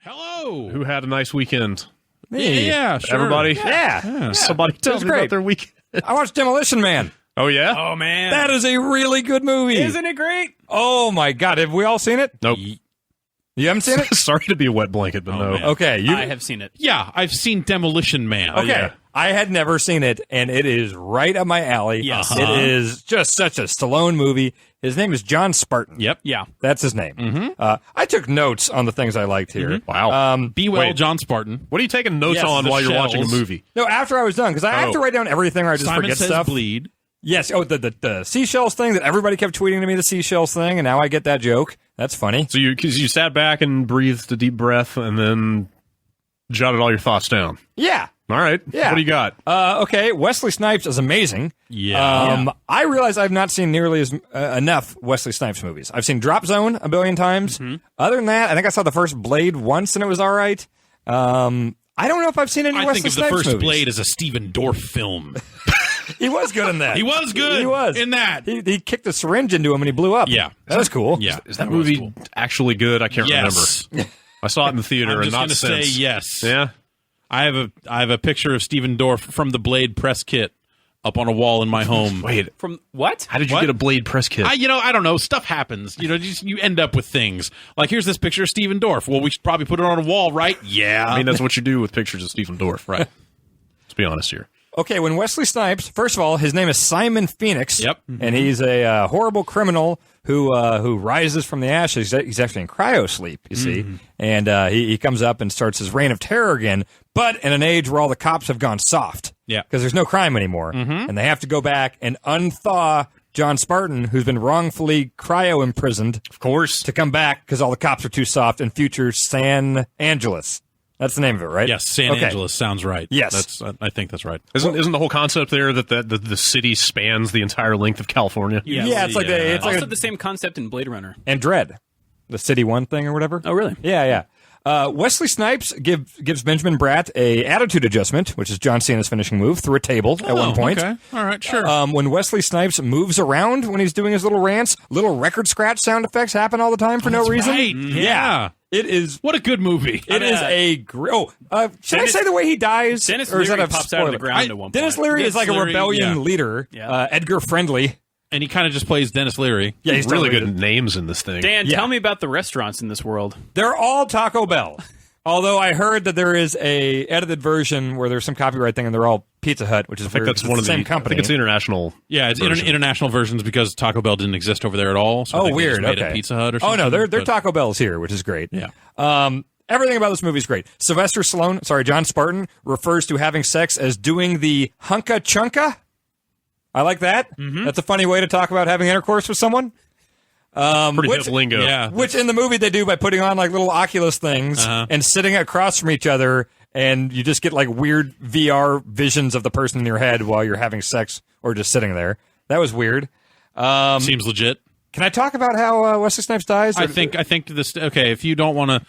Hello. Who had a nice weekend? Me. Yeah, sure. Everybody? Yeah. Somebody tell me about their weekend. I watched Demolition Man. Oh, yeah? Oh, man. That is a really good movie. Isn't it great? Oh, my God. Have we all seen it? Nope. You haven't seen it? Sorry to be a wet blanket, but no. man. Okay. I have seen it. Yeah, I've seen Demolition Man. Okay. yeah. I had never seen it, and it is right up my alley. Yes. It is just such a Stallone movie. His name is John Spartan. Yep. Yeah. That's his name. I took notes on the things I liked here. Wow. Be well, Wait. John Spartan. What are you taking notes Yes, on the while you're shells. watching a movie? No, after I was done, because I have to write down everything or I just Simon forget says stuff. bleed. Yes. Oh, the seashells thing that everybody kept tweeting to me, the seashells thing, and now I get that joke. That's funny. So because you sat back and breathed a deep breath and then jotted all your thoughts down. Yeah. All right. Yeah. What do you got? Okay. Wesley Snipes is amazing. Yeah. I realize I've not seen nearly as enough Wesley Snipes movies. I've seen Drop Zone a billion times. Other than that, I think I saw the first Blade once and it was all right. I don't know if I've seen any I Wesley think of the Snipes first movies. Blade as a Stephen Dorff film. He was good in that. He was good. He was in that. He kicked a syringe into him and he blew up. Yeah. That was cool. Yeah. Is that movie cool. actually good? I can't Yes. remember. I saw it in the theater I'm and just not going to say since. yes. Yeah. I have a picture of Stephen Dorff from the Blade press kit up on a wall in my home. Wait. From what? How did you What? get a Blade press kit? I don't know. Stuff happens. You end up with things. Like, here's this picture of Stephen Dorff. Well, we should probably put it on a wall, right? Yeah. I mean, that's what you do with pictures of Stephen Dorff. right. Let's be honest here. Okay, when Wesley Snipes, first of all, his name is Simon Phoenix. Yep. And he's a horrible criminal who rises from the ashes. He's actually in cryo sleep, you see. And he comes up and starts his reign of terror again, but in an age where all the cops have gone soft. Yeah. Because there's no crime anymore. And they have to go back and unthaw John Spartan, who's been wrongfully cryo imprisoned, Of course. to come back because all the cops are too soft in future San Angeles. That's the name of it, right? Yes, San Okay. Angeles sounds right. Yes. I think that's right. Isn't the whole concept there that the city spans the entire length of California? Yeah, it's like it's Also like the same concept in Blade Runner. and Dread, the City One thing or whatever. Oh, really? Yeah. Wesley Snipes gives Benjamin Bratt a attitude adjustment, which is John Cena's finishing move, through a table at one point. Okay. All right, sure. When Wesley Snipes moves around when he's doing his little rants, little record scratch sound effects happen all the time for no reason. right. Yeah. It is. What a good movie. It is a great. Should I say the way he dies? Dennis or is that Leary a pops out of the spoiler? ground at one point. Dennis Leary is like a Leary, rebellion yeah. leader. Yeah. Edgar Friendly. And he kind of just plays Dennis Leary. Yeah, he's really totally good names in this thing. Dan, Yeah. tell me about the restaurants in this world. They're all Taco Bell. Although I heard that there is a edited version where there's some copyright thing and they're all Pizza Hut, which is I think weird that's 'cause one it's of the same I company. think it's international. Yeah, it's version. international versions because Taco Bell didn't exist over there at all. So I Oh, think they weird. just made Okay. a Pizza Hut or Oh something. no, they're but- Taco Bell's here, which is great. Yeah. Everything about this movie is great. Sylvester Stallone, John Spartan, refers to having sex as doing the hunka chunka. I like that. That's a funny way to talk about having intercourse with someone. Pretty hip lingo. Yeah. Which in the movie they do by putting on like little Oculus things and sitting across from each other, and you just get like weird VR visions of the person in your head while you're having sex or just sitting there. That was weird. Seems legit. Can I talk about how Wesley Snipes dies? I think this. Okay, if you don't want to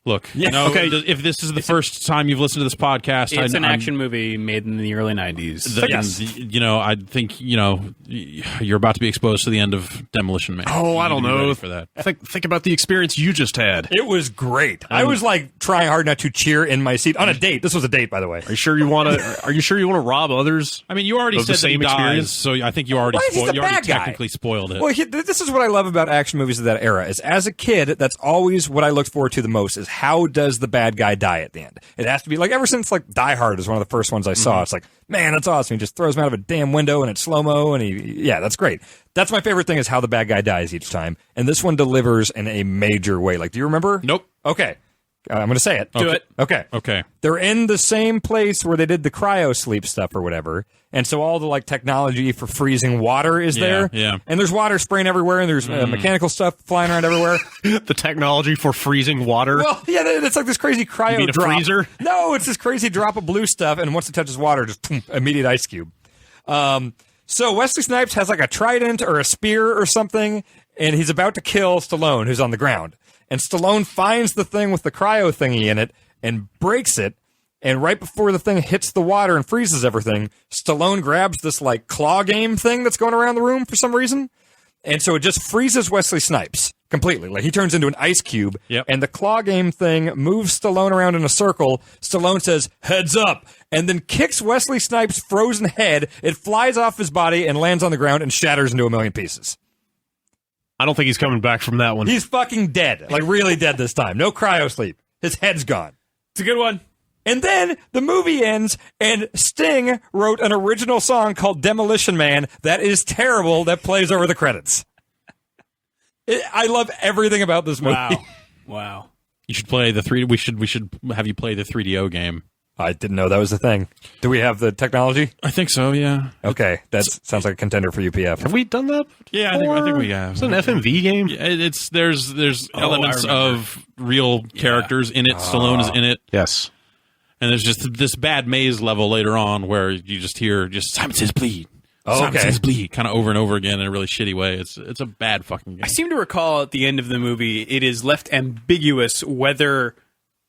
look, okay. If this is the first time you've listened to this podcast, It's an I'm- action movie made in the early 90s. Yes. I think you're about to be exposed to the end of Demolition Man. Oh, I You don't need to be know. ready for that. Think about the experience you just had. It was great. I was like trying hard not to cheer in my seat on a date. This was a date, by the way. Are you sure you want to? Are you sure you want to rob others? I mean, you already Of the said that he same dies, experience? so I think you already Why is he the you already bad guy? technically spoiled it. Well, this is what I love about action movies of that era. Is as a kid, that's always what I looked forward to the most. Is how does the bad guy die at the end? It has to be like ever since like Die Hard is one of the first ones I saw. It's like, man, that's awesome. He just throws him out of a damn window and it's slow mo, and yeah, that's great. That's my favorite thing is how the bad guy dies each time, and this one delivers in a major way. Like, do you remember? Nope. Okay, I'm going to say it. Do it. Okay. Okay. They're in the same place where they did the cryo sleep stuff or whatever. And so all the like technology for freezing water is there. yeah. And there's water spraying everywhere, and there's mechanical stuff flying around everywhere. The technology for freezing water. Well, yeah, it's like this crazy cryo You mean a drop. freezer? No, it's this crazy drop of blue stuff, and once it touches water, just boom, immediate ice cube. So Wesley Snipes has like a trident or a spear or something, and he's about to kill Stallone, who's on the ground. And Stallone finds the thing with the cryo thingy in it and breaks it. And right before the thing hits the water and freezes everything, Stallone grabs this like claw game thing that's going around the room for some reason. And so it just freezes Wesley Snipes completely. Like, he turns into an ice cube, Yep. and the claw game thing moves Stallone around in a circle. Stallone says, "Heads up," and then kicks Wesley Snipes' frozen head. It flies off his body and lands on the ground and shatters into a million pieces. I don't think he's coming back from that one. He's fucking dead. Like, really dead this time. No cryo sleep. His head's gone. It's a good one. And then the movie ends, and Sting wrote an original song called Demolition Man that is terrible that plays over the credits. I love everything about this movie. Wow. Wow. You should play the 3D. We should have you play the 3DO game. I didn't know that was a thing. Do we have the technology? I think so. Yeah. Okay, that sounds like a contender for UPF. Have we done that? Yeah, I think we have. It's an FMV game. Yeah, there's elements I remember. of real characters in it. Stallone is in it, Yes. and there's just this bad maze level later on where you just hear Simon Says Bleed. Oh, Simon okay. Says Bleed, kind of over and over again in a really shitty way. It's a bad fucking game. I seem to recall at the end of the movie, it is left ambiguous whether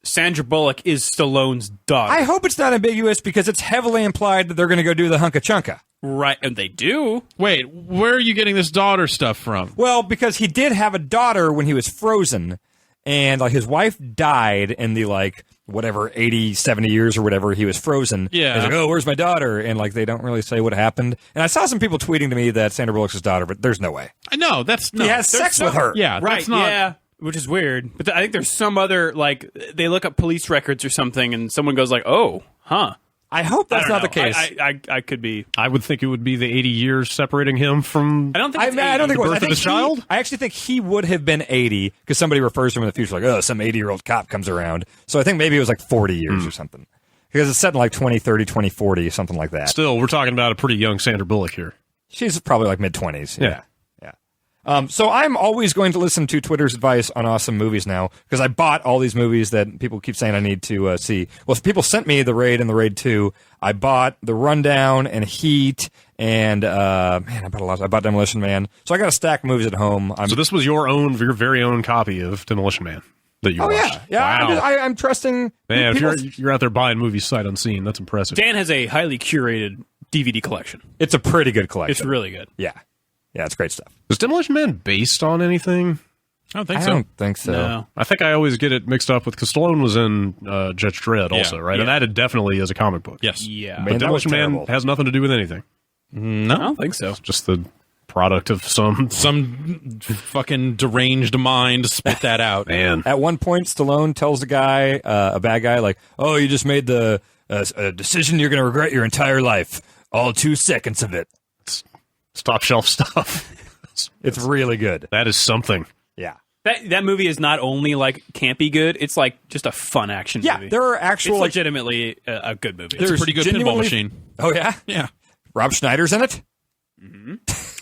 Sandra Bullock is Stallone's daughter. I hope it's not ambiguous because it's heavily implied that they're going to go do the hunka chunka. Right, and they do. Wait, where are you getting this daughter stuff from? Well, because he did have a daughter when he was frozen, and like his wife died in the like whatever 80, 70 years or whatever he was frozen. Yeah. He's like, "Oh, where's my daughter?" And like they don't really say what happened. And I saw some people tweeting to me that Sandra Bullock's his daughter, but there's no way. I know that's no. He has sex with her. Yeah, Right, that's not. yeah. Which is weird. But I think there's some other, like, they look up police records or something, and someone goes like, oh, huh. I hope that's I not don't the know. case. I could be. I would think it would be the 80 years separating him from. I don't think I it's don't 80. think it was. birth I of think his child? I actually think he would have been 80 because somebody refers to him in the future like, oh, some 80-year-old cop comes around. So I think maybe it was like 40 years or something. Because it's set in like 2030, 2040, something like that. Still, we're talking about a pretty young Sandra Bullock here. She's probably like mid-20s. Yeah. So I'm always going to listen to Twitter's advice on awesome movies now because I bought all these movies that people keep saying I need to see. Well, people sent me The Raid and The Raid 2. I bought The Rundown and Heat and I bought a lot. I bought Demolition Man. So I got a stack of movies at home. So this was your very own copy of Demolition Man that you Oh watched. yeah. Wow. I'm trusting. Man, if people- you're out there buying movies sight unseen, that's impressive. Dan has a highly curated DVD collection. It's a pretty good collection. It's really good. Yeah, it's great stuff. Is Demolition Man based on anything? I don't think I so. don't think so. No. I think I always get it mixed up with because Stallone was in Judge Dredd also, right? And yeah. that definitely is a comic book. Yes. Yeah. Man, But that was Demolition Man terrible. has nothing to do with anything. I don't think so. Just the product of some Fucking deranged mind spit that out. man. At one point, Stallone tells a guy, a bad guy, like, "Oh, you just made a decision you're going to regret your entire life. All 2 seconds of it." It's top shelf stuff. It's really good. That is something. Yeah. That movie is not only like campy good, it's like just a fun action Yeah, movie. there are it's actual like. legitimately a good movie. It's a pretty good pinball genuinely- machine. Oh yeah, Yeah. Rob Schneider's in it.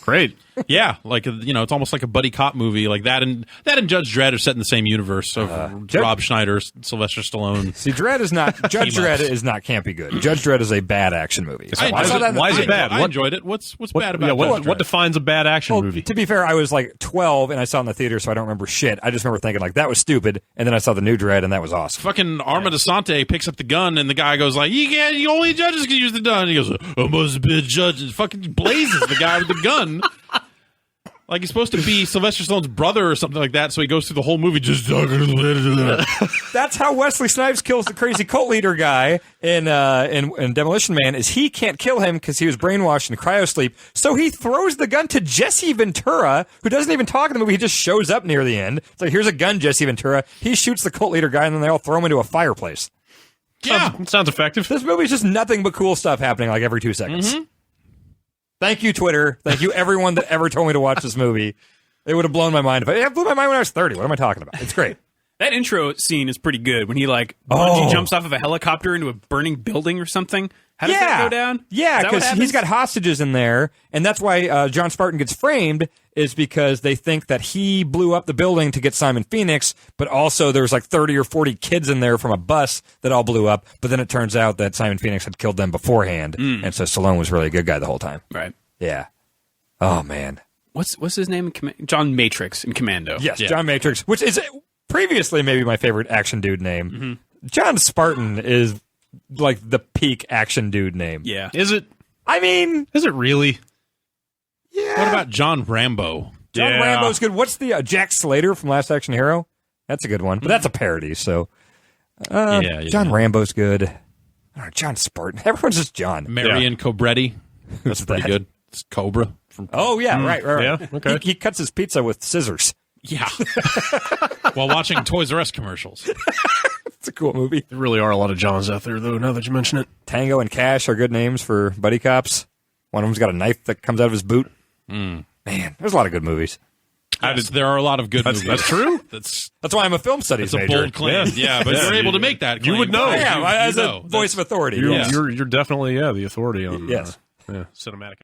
Great. Yeah, like it's almost like a buddy cop movie, like that and Judge Dredd are set in the same universe of Rob Schneider, Sylvester Stallone. See, Dredd is not. Judge Dredd is not campy good. Judge Dredd is a bad action movie. Why is saw it- that in the why is it theater. bad? I What- enjoyed it. What's What, bad about yeah, Judge what Dredd? defines a bad action Well, movie? to be fair, I was like 12 and I saw it in the theater, so I don't remember shit. I just remember thinking like that was stupid, and then I saw the new Dredd, and that was awesome. Fucking Arma DeSante picks up the gun, and the guy goes like, "You only judges can use the gun." He goes, "I must be a judge." And fucking blazes the guy with the gun. Like he's supposed to be Sylvester Stallone's brother or something like that, so he goes through the whole movie just talking. That's how Wesley Snipes kills the crazy cult leader guy in Demolition Man. Is he can't kill him because he was brainwashed in cryosleep. So he throws the gun to Jesse Ventura, who doesn't even talk in the movie. He just shows up near the end. It's like, here's a gun, Jesse Ventura. He shoots the cult leader guy, and then they all throw him into a fireplace. Yeah, Sounds effective. This movie's just nothing but cool stuff happening like every 2 seconds. Thank you, Twitter. Thank you, everyone that ever told me to watch this movie. It would have blown my mind. It blew my mind when I was 30. What am I talking about? It's great. That intro scene is pretty good when he like bungee jumps off of a helicopter into a burning building or something. How does that go down? Yeah, Is that what because he's happens? got hostages in there, and that's why John Spartan gets framed, is because they think that he blew up the building to get Simon Phoenix, but also there was like 30 or 40 kids in there from a bus that all blew up, but then it turns out that Simon Phoenix had killed them beforehand, and so Stallone was really a good guy the whole time. Right. Yeah. Oh, man. What's his name? John Matrix in Commando. Yes, Yeah. John Matrix, which is previously maybe my favorite action dude name. John Spartan is like the peak action dude name. Yeah. Is it? I mean, Is it really? yeah. What about John Rambo? John Yeah. Rambo's good. What's the Jack Slater from Last Action Hero? That's a good one, but that's a parody. So, Yeah. John Rambo's good. John Spartan. Everyone's just John. Marion Cobretti. That's pretty that? good. It's Cobra from. Oh yeah, right. Yeah, okay. He cuts his pizza with scissors. Yeah. While watching Toys R Us commercials. It's a cool movie. There really are a lot of Johns out there, though, now that you mention it. Tango and Cash are good names for buddy cops. One of them's got a knife that comes out of his boot. Man, there's a lot of good movies. Yes, there are a lot of good movies. That's true. That's That's why I'm a film studies a major. bold claim. Yeah, but you're able to make that claim. You would know. I am, as know. a voice of authority. You're, yes. you're definitely, the authority on Yes. cinematic.